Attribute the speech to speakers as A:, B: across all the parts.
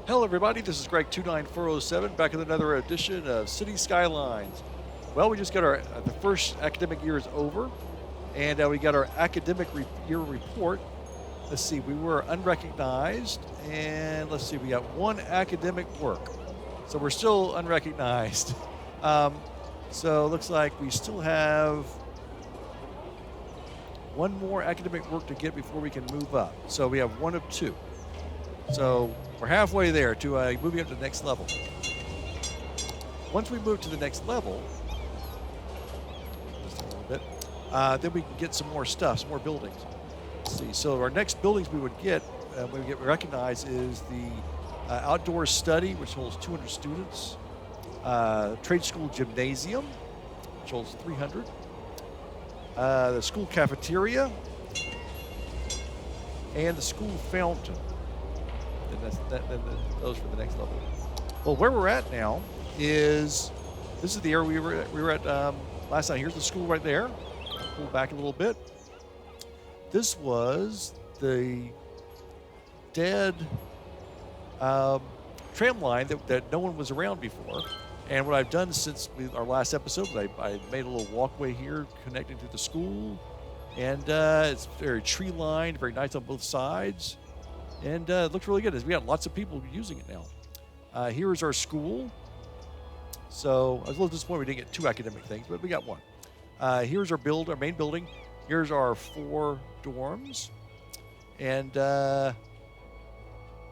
A: Hello, everybody. This is Greg29407 back with another edition of City Skylines. Well, we just got our the first academic year is over, and we got our year report. Let's see, we were unrecognized, and let's see, we got one academic work, so we're still unrecognized. um, so it looks like we still have one more academic work to get before we can move up. So we have one of two. So we're halfway there to moving up to the next level. Once we move to the next level, just a little bit, then we can get some more stuff, some more buildings. Let's see. So our next buildings we would get, when we get recognized, is the outdoor study, which holds 200 students, trade school gymnasium, which holds 300, the school cafeteria, and the school fountain. Then those for the next level. Well, where we're at now is this is the area we were at last night. Here's the school right there. Pull back a little bit. This was the dead tram line that no one was around before. And what I've done since our last episode, I made a little walkway here connecting to the school, and it's very tree lined, very nice on both sides. And it looks really good. We got lots of people using it now. Here is our school. So I was a little disappointed we didn't get two academic things, but we got one. Here's our main building. Here's our 4 dorms. And I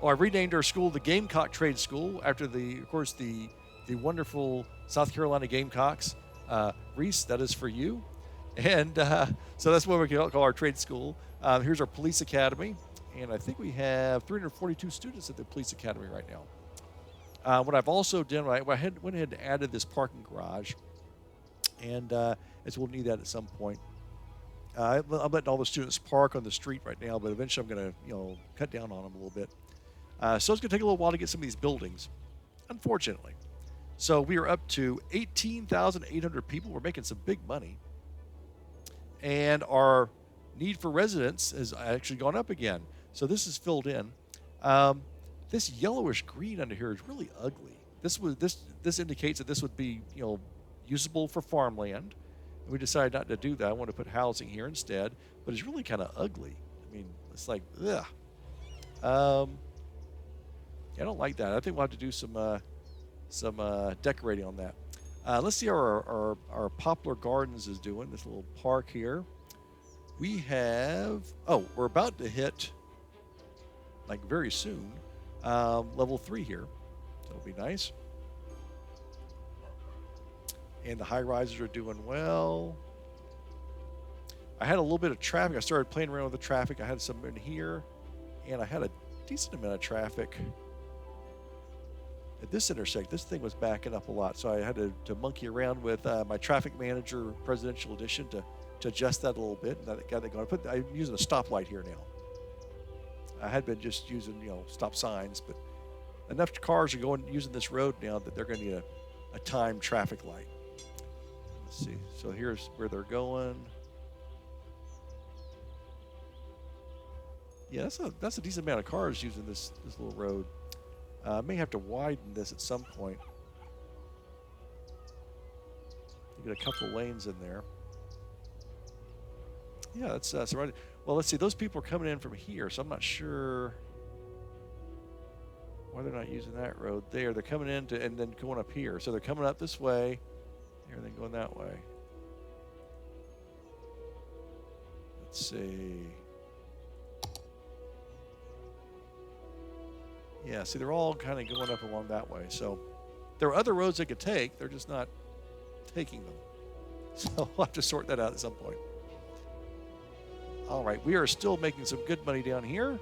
A: renamed our school the Gamecock Trade School after of course, the wonderful South Carolina Gamecocks. Reese, that is for you. And so that's what we can call our trade school. Here's our police academy. And I think we have 342 students at the police academy right now. What I've also done, I went ahead and added this parking garage, and as we'll need that at some point. I'm letting all the students park on the street right now, but eventually I'm going to, cut down on them a little bit. So it's going to take a little while to get some of these buildings, unfortunately. So we are up to 18,800 people. We're making some big money, and our need for residents has actually gone up again. So this is filled in. This yellowish green under here is really ugly. This indicates that this would be usable for farmland. And we decided not to do that. I want to put housing here instead, but it's really kind of ugly. I mean, it's like ugh. I don't like that. I think we'll have to do some decorating on that. Let's see how our Poplar Gardens is doing. This little park here. We have we're about to hit, like very soon, level 3 here. That'll be nice. And the high rises are doing well. I had a little bit of traffic. I started playing around with the traffic. I had some in here, and I had a decent amount of traffic at this intersection. This thing was backing up a lot, so I had to monkey around with my traffic manager presidential edition to adjust that a little bit. And that got that going. I'm using a stoplight here now. I had been just using, stop signs, but enough cars are using this road now that they're going to need a timed traffic light. Let's see. So here's where they're going. Yeah, that's a decent amount of cars using this little road. I may have to widen this at some point. You get a couple lanes in there. Yeah, that's right. Well, let's see. Those people are coming in from here, so I'm not sure why they're not using that road there. They're coming in and then going up here. So they're coming up this way, and then going that way. Let's see. Yeah, see, they're all kind of going up along that way. So there are other roads they could take. They're just not taking them. So we'll have to sort that out at some point. All right, we are still making some good money down here.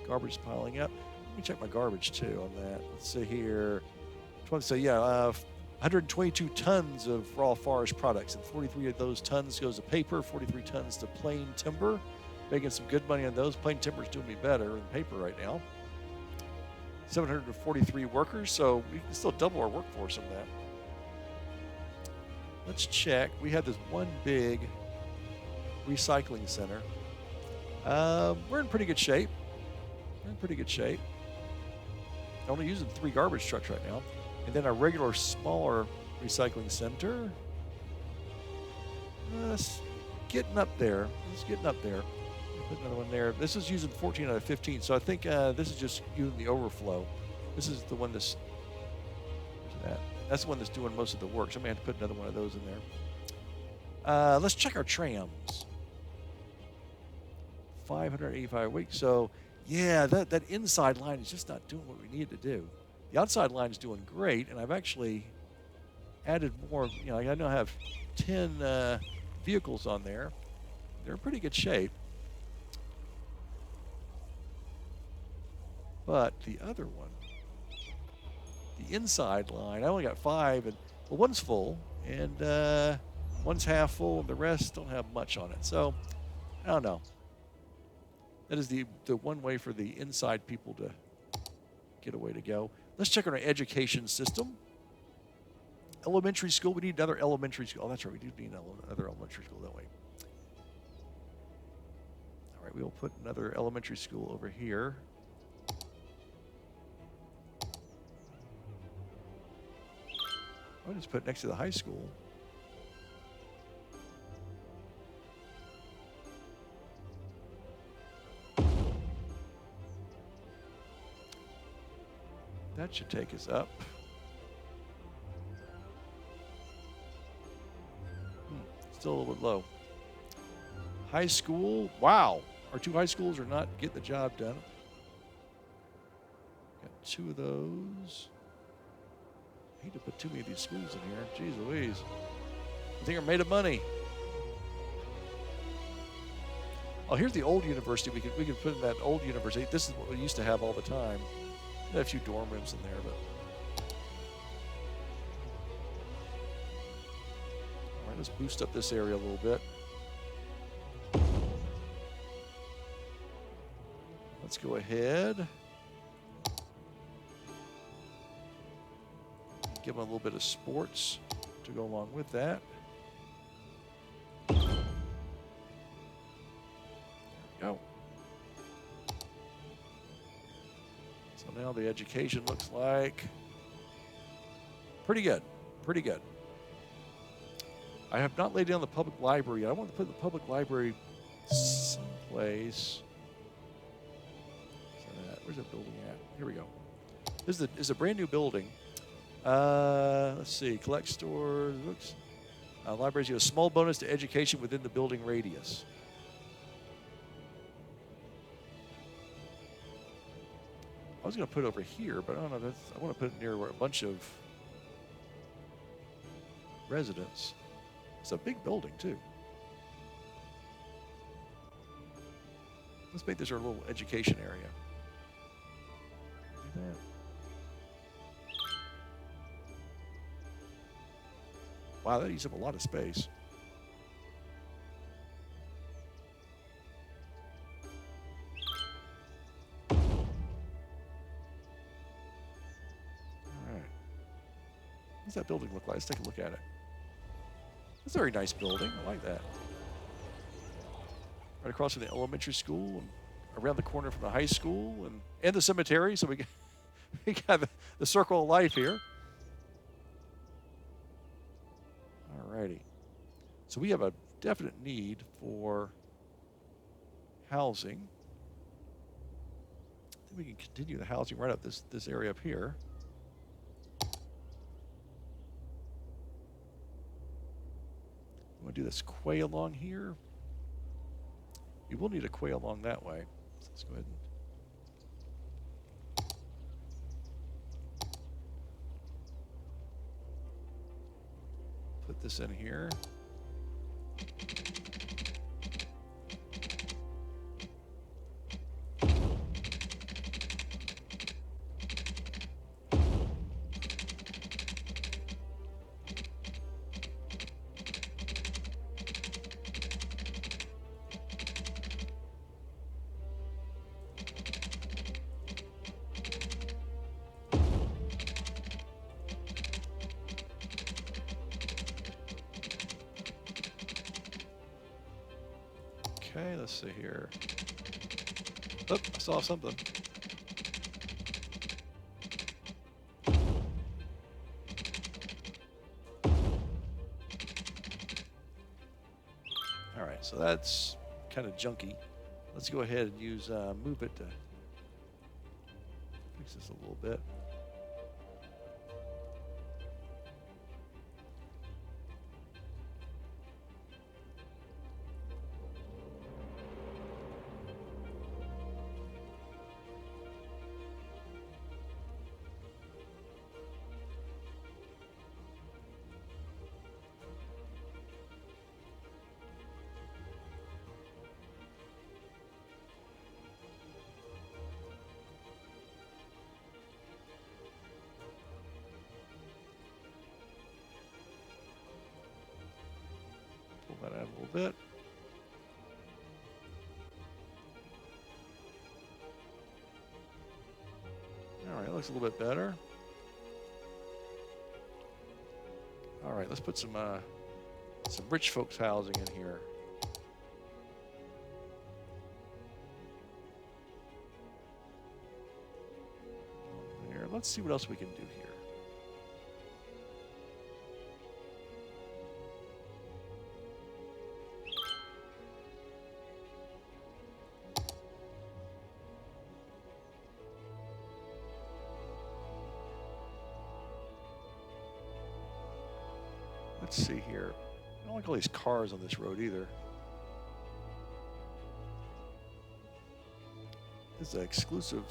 A: Garbage is piling up. Let me check my garbage too on that. Let's see here. 122 tons of raw forest products, and 43 of those tons goes to paper, 43 tons to plain timber. Making some good money on those. Plain timber is doing me better than paper right now. 743 workers, so we can still double our workforce on that. Let's check. We have this one big recycling center. We're in pretty good shape. in pretty good shape. Only using 3 garbage trucks right now. And then a regular smaller recycling center. It's getting up there. It's getting up there. Put another one there. This is using 14 out of 15, so I think this is just using the overflow. This is the one that's... Where's that? That's the one that's doing most of the work, so I'm going to have to put another one of those in there. Let's check our trams. 585 a week. So, yeah, that inside line is just not doing what we need to do. The outside line is doing great, and I've actually added more. You know, I now have 10 vehicles on there. They're in pretty good shape. But the other one, the inside line, I only got 5, and well, one's full, and one's half full, and the rest don't have much on it. So, I don't know. That is the one way for the inside people to get a way to go. Let's check on our education system. Elementary school, we need another elementary school. Oh, that's right, we do need another elementary school, don't we? All right, we'll put another elementary school over here. I'll just put it next to the high school. That should take us up. Still a little bit low. High school, wow. Our 2 high schools are not getting the job done. Got 2 of those. I hate to put too many of these schools in here. Jeez Louise. I think we're made of money. Oh, here's the old university. We could put in that old university. This is what we used to have all the time. We had a few dorm rooms in there, but. All right, let's boost up this area a little bit. Let's go ahead. Give them a little bit of sports to go along with that. There we go. So now the education looks like pretty good. Pretty good. I have not laid down the public library yet. I want to put the public library someplace. Where's that building at? Here we go. This is a brand new building. Let's see. Collect stores. Books. Libraries get a small bonus to education within the building radius. I was going to put it over here, but I don't know. I want to put it near where a bunch of residents. It's a big building, too. Let's make this our little education area. Do that. Wow, that eats up a lot of space. All right. What's that building look like? Let's take a look at it. It's a very nice building. I like that. Right across from the elementary school and around the corner from the high school and the cemetery. So we got the circle of life here. Alrighty. So we have a definite need for housing. I think we can continue the housing right up this area up here. We want to do this quay along here. We will need a quay along that way. So let's go ahead and put this in here. Okay, let's see here. Oh, I saw something. So that's kind of junky. Let's go ahead and use move it to fix this a little bit. Pull that out a little bit. All right, looks a little bit better. All right, let's put some rich folks housing in here. There. Let's see what else we can do here. Let's see here. I don't like all these cars on this road either. This is an exclusive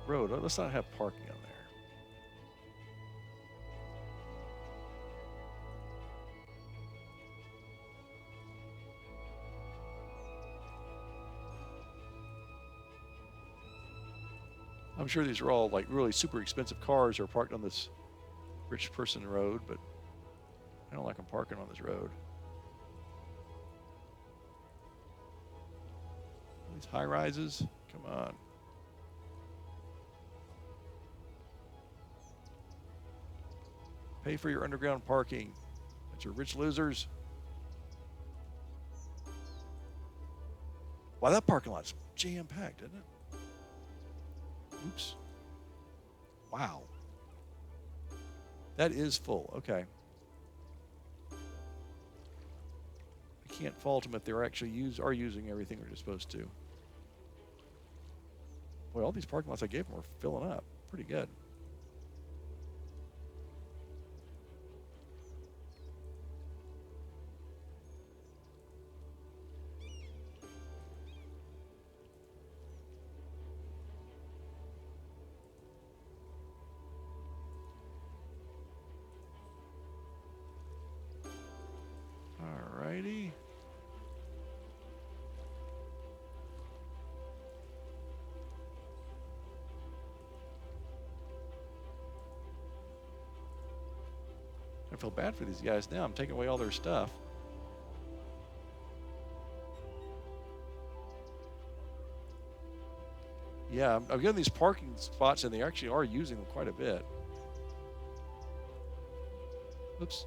A: road. Let's not have parking on there. I'm sure these are all like really super expensive cars that are parked on this rich person road, but I don't like them parking on this road. These high rises, come on. Pay for your underground parking. That's your rich losers. Wow, that parking lot's jam-packed, isn't it? Oops. Wow. That is full. Okay. I can't fault them if they're actually using everything they're supposed to. Boy, all these parking lots I gave them are filling up. Pretty good. Alrighty. I feel bad for these guys now. I'm taking away all their stuff. Yeah, I'm getting these parking spots, and they actually are using them quite a bit. Oops.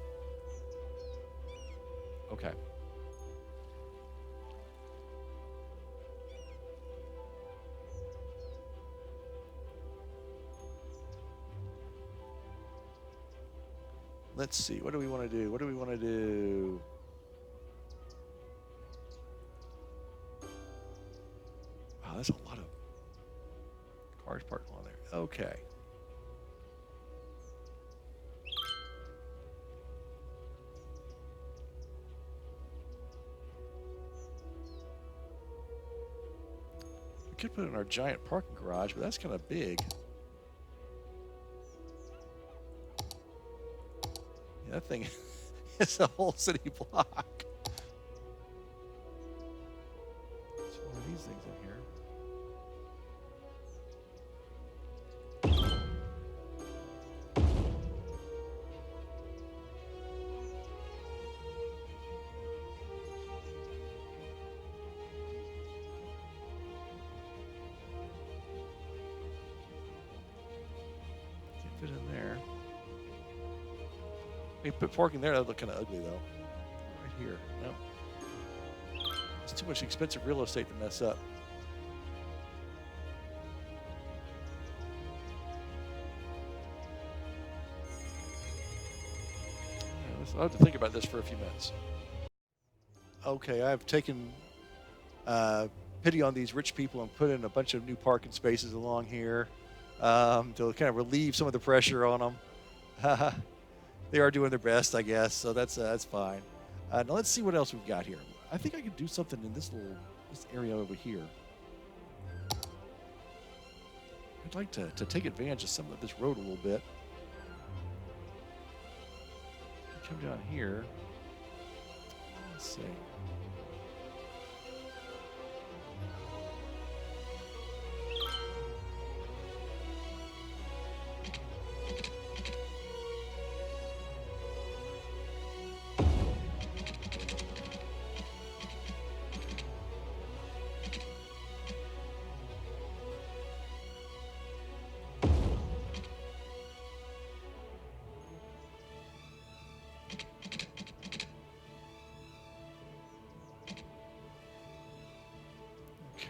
A: Okay. Let's see. What do we want to do? What do we want to do? Wow, there's a lot of cars parked on there. Okay. We could put it in our giant parking garage, but that's kind of big. Yeah, that thing is a whole city block. There's one of these things in here. Can't fit in there. We put parking there, that'd look kind of ugly though. Right here, no. It's too much expensive real estate to mess up. I'll have to think about this for a few minutes. Okay, I've taken pity on these rich people and put in a bunch of new parking spaces along here to kind of relieve some of the pressure on them. They are doing their best, I guess, so that's fine. Now let's see what else we've got here. I think I could do something in this area over here. I'd like to take advantage of some of this road a little bit. Come down here. Let's see.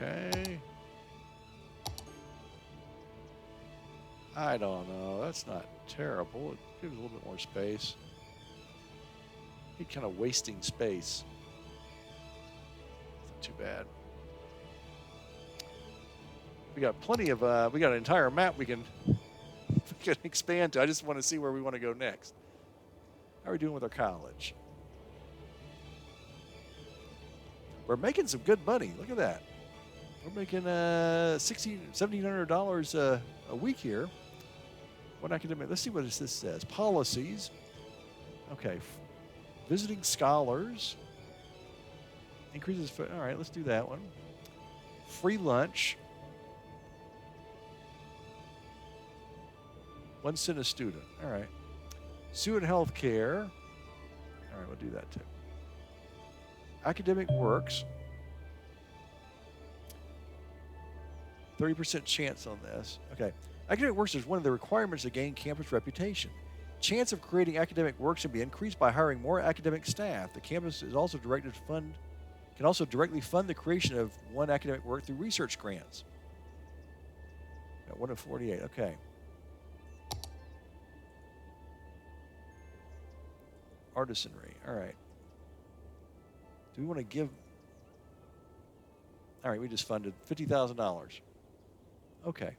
A: Okay. I don't know. That's not terrible. It gives a little bit more space. He's kind of wasting space. Not too bad. We got plenty of. We got an entire map we can expand to. I just want to see where we want to go next. How are we doing with our college? We're making some good money. Look at that. We're making $1,700 a week here. What academic? Let's see what this says. Policies. Okay. Visiting scholars. Increases. All right, let's do that one. Free lunch. 1 cent a student. All right. Student health care. All right, we'll do that too. Academic works. 30% chance on this. Okay. Academic works is one of the requirements to gain campus reputation. Chance of creating academic works can be increased by hiring more academic staff. The campus is also can also directly fund the creation of one academic work through research grants. Got 1 of 48. Okay. Artisanry. All right. Do we want to give? All right, we just funded $50,000. Okay. Is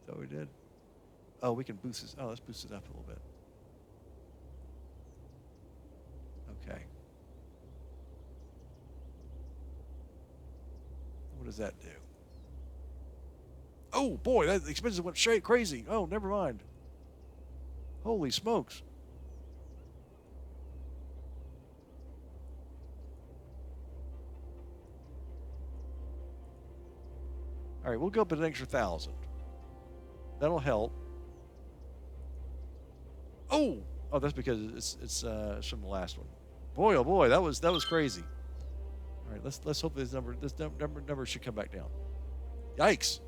A: that what we did? Oh, we can boost this. Oh, let's boost it up a little bit. Okay. What does that do? Oh, boy, that expenses went straight crazy. Oh, never mind. Holy smokes. All right, we'll go up an extra 1,000. That'll help. Oh, that's because it's from the last one. Boy, oh boy, that was crazy. All right, let's hope this number should come back down. Yikes!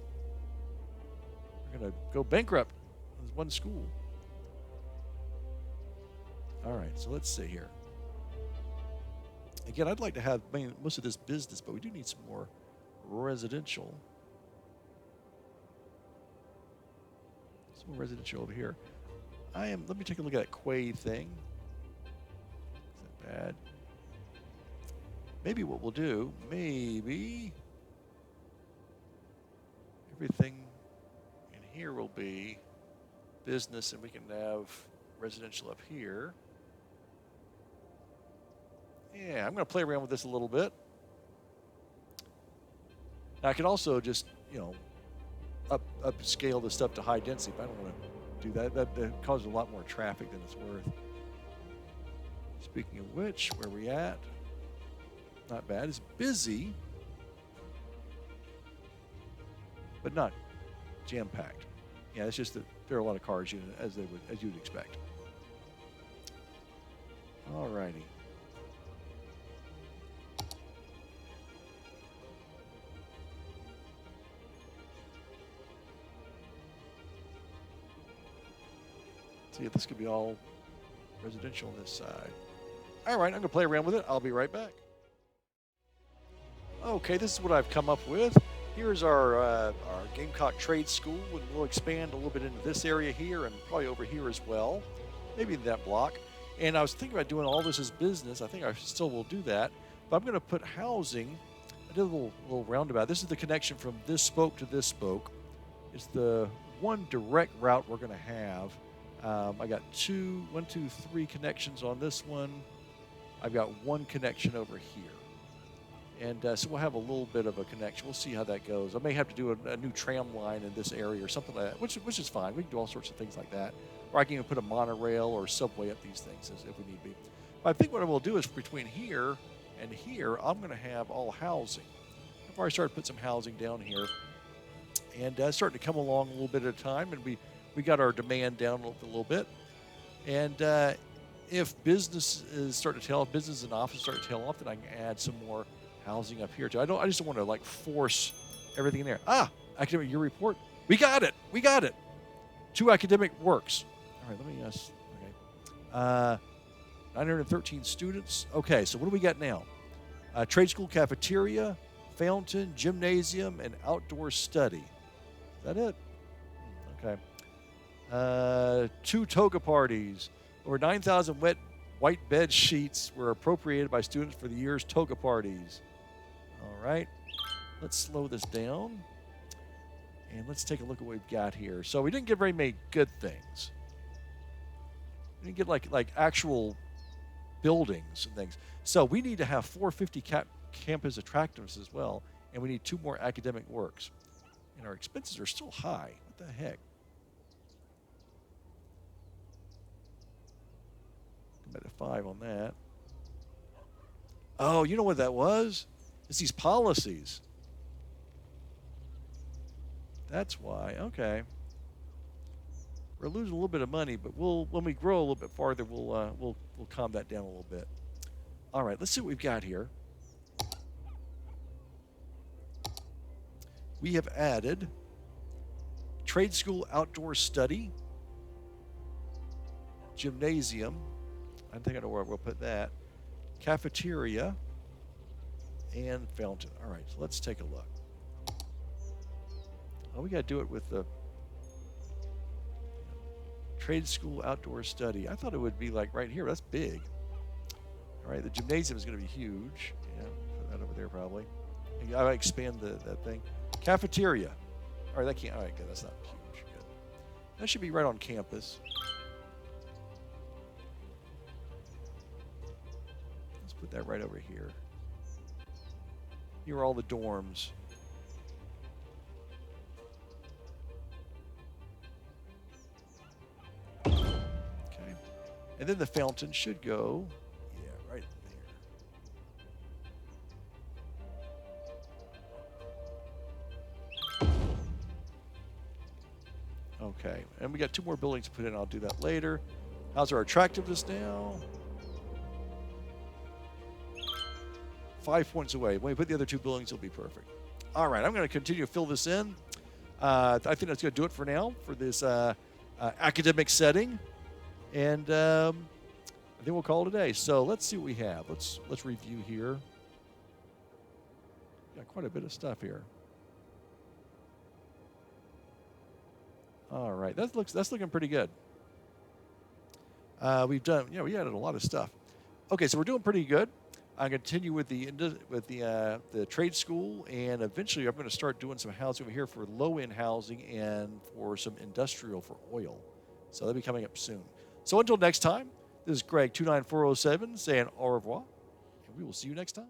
A: We're gonna go bankrupt as one school. All right, so let's see here. Again, I'd like to have most of this business, but we do need some more residential. Some more residential over here. Let me take a look at that Quay thing. Is that bad? Maybe what we'll do, maybe everything in here will be business and we can have residential up here. Yeah, I'm going to play around with this a little bit. Now, I can also just, upscale this stuff to high density, but I don't want to do that. That causes a lot more traffic than it's worth. Speaking of which, where are we at? Not bad. It's busy, but not jam-packed. Yeah, it's just that there are a lot of cars, as you'd expect. All righty. See if this could be all residential on this side. All right, I'm going to play around with it. I'll be right back. Okay, this is what I've come up with. Here's our Gamecock Trade School, and we'll expand a little bit into this area here and probably over here as well, maybe in that block. And I was thinking about doing all this as business. I think I still will do that. But I'm going to put housing. I did a little roundabout. This is the connection from this spoke to this spoke. It's the one direct route we're going to have. I got 1, 2, 3 connections on this one. I've got one connection over here. And so we'll have a little bit of a connection. We'll see how that goes. I may have to do a new tram line in this area or something like that, which is fine. We can do all sorts of things like that. Or I can even put a monorail or subway up these things if we need be. But I think what I will do is between here and here, I'm going to have all housing. I've already started to put some housing down here. And starting to come along a little bit at a time. And we got our demand down a little bit. And if business is starting to tail off, business and office start to tail off, then I can add some more housing up here too. I just don't want to like force everything in there. Academic year report. We got it. 2 academic works. All right, let me okay. 913 students. Okay, so what do we got now? Trade school cafeteria, fountain, gymnasium, and outdoor study. Is that it? Okay. 2 toga parties. Over 9,000 white bed sheets were appropriated by students for the year's toga parties. All right. Let's slow this down. And let's take a look at what we've got here. So we didn't get very many good things. We didn't get like actual buildings and things. So we need to have 450 campus attractiveness as well. And we need 2 more academic works. And our expenses are still high. What the heck? Come back to 5 on that. Oh, you know what that was? It's these policies. That's why. Okay. We're losing a little bit of money, but when we grow a little bit farther, we'll calm that down a little bit. All right, let's see what we've got here. We have added trade school outdoor study, gymnasium. I think I know where we'll put that. Cafeteria and fountain. All right, so let's take a look. Oh, we got to do it with the trade school outdoor study. I thought it would be like right here. That's big. All right, the gymnasium is going to be huge. Yeah, put that over there probably. I might expand that thing. Cafeteria. All right, that can't. All right, good. That's not huge. Good. That should be right on campus. Let's put that right over here. Here are all the dorms. Okay. And then the fountain should go, yeah, right there. Okay. And we got 2 more buildings to put in. I'll do that later. How's our attractiveness now? 5 points away. When we put the other 2 buildings, it'll be perfect. All right, I'm going to continue to fill this in. I think that's going to do it for now for this academic setting, and I think we'll call it a day. So let's see what we have. Let's review here. Got quite a bit of stuff here. All right, that's looking pretty good. We've done, we added a lot of stuff. Okay, so we're doing pretty good. I continue with the trade school, and eventually I'm going to start doing some housing over here for low-end housing and for some industrial for oil. So that'll be coming up soon. So until next time, this is Greg 29407 saying au revoir, and we will see you next time.